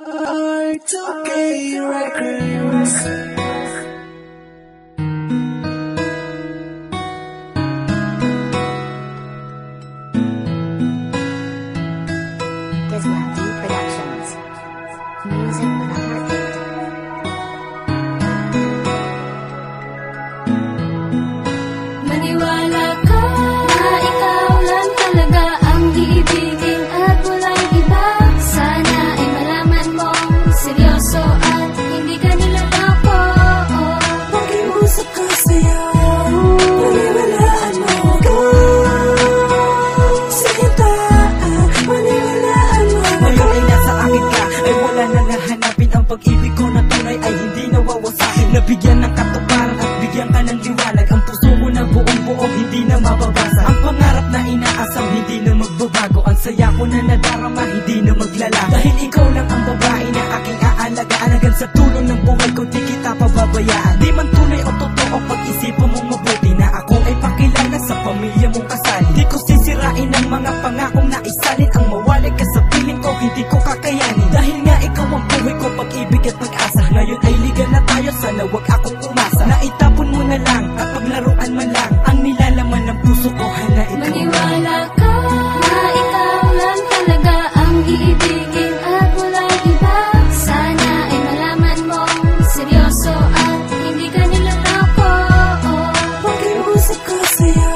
R2K Records. Diswati Productions. Music with a heartbeat. Maniwala ka na ikaw lang talaga ang iibigin at walang iba. Sana ay malaman mong seryoso at hindi ka niloloko. Pakiusap ka sa'yo, maniwalaan mo ako. Sinta, maniwalaan mo ako. Ngayon ay nasa akin ka, ay wala na nahanapin. Ang pag-ibig ko na tunay ay hindi nawawasakin. Nabigyan ng katuparan at bigyan ka ng liwanag. Ang puso mo na buong-buo, hindi na mababasa. Ang pangarap na inaasam, hindi na magbabago. Ang saya ko na nadarama, hindi na maglalaho. Dahil ikaw lang ang babae na aking aalagaan. Hanggang sa tulong ng buhay ko, di kita pababayaan. Di man tunay o totoo, pag-isipan mong mabuti na ako ay pakilala sa pamilya mong kasali. Di ko sisirain ang mga pangakong naisalin. Ang mawalay ka sa piling ko, hindi ko kakayanin. Dahil nga ikaw ang buhay ko, pag-ibig at pag-asa. Ngayon ay liga na tayo, sana wag akong umasa. Naitapon mo na lang at paglaruan man lang ang nilalaman ng puso ko, hala ikaw. Maniwala ka na ikaw lang talaga ang iibigin at walang iba. Sana ay malaman mong seryoso at hindi ka niloloko. Pakiusap ka sa'yo,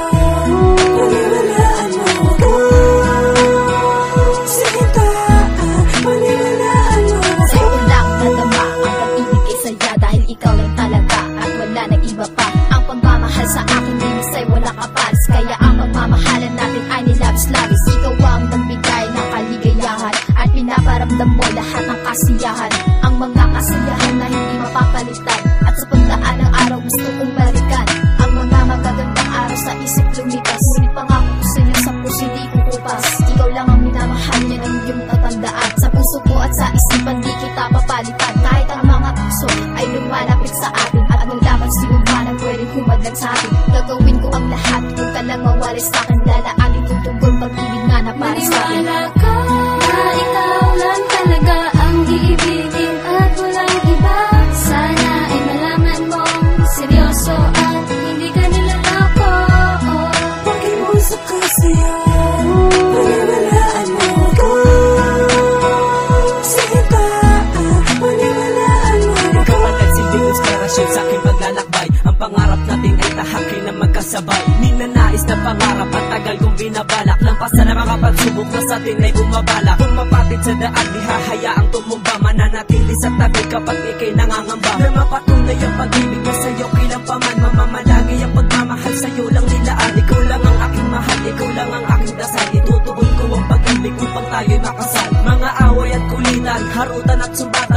maniwalaan mo ako. Sinta, maniwalaan mo ako. Sa'yo ko lang nadama ang pag-ibig kay saya. Dahil ikaw lang talaga at wala nang iba pa. Ang pagmamahal sa akin linis ay wala kapares. Kaya ang pagmamahalan natin ay nilabis-labis. Ikaw ang nagbigay ng kaligayahan at pinaparamdam mo lahat ng kasiyahan. Ang mga kasiyahan na hindi mapapalitan. At sa pagdaan ng araw gusto kong balikan ang mga magagandang araw sa isip lumipas. Ngunit pangako ko sa'yo sa puso di kukupas. Ikaw lang ang minamahal niya ng iyong tatandaan. Sa puso ko at sa isipan di kita papalitan. Kahit ang mga puso ay lumalapit sa atin at maglaban sino man ang pwedeng humadlag sa atin. Gagawin ko ang lahat, huwag ka lang mawali sa akin. Lalaanin ko tungkol pag-ibig nga na para sa akin. Maniwala ka na ikaw lang talaga ang iibigin at walang iba. Sana ay malaman mong seryoso at hindi ka niloloko. Pakiusap ka sa'yo, maniwalaan mo ako. Sinta, maniwalaan mo ako. Ikaw ang nagsilbing inspirasyon sa aking paglalakbay. Ang pangarap natin ay tahakin na magkasabay. Ninanais na pangarap at tagal kong binabalak. Lampasan na mga pagsubok na sa atin ay bumabalak. Kung mapatid sa daan, di hahayaang tumumba. Mananatili sa tabi kapag ikay nangangamba. Na mapatunay ang pag-ibig na sa'yo kailang paman. Mamamalagi ang pagmamahal sa'yo lang nilaan. Ikaw lang ang aking mahal, ikaw lang ang aking dasal. Itutugon ko ang pag-ibig upang tayo'y makasal. Mga away at kulitan, harutan at sumbatan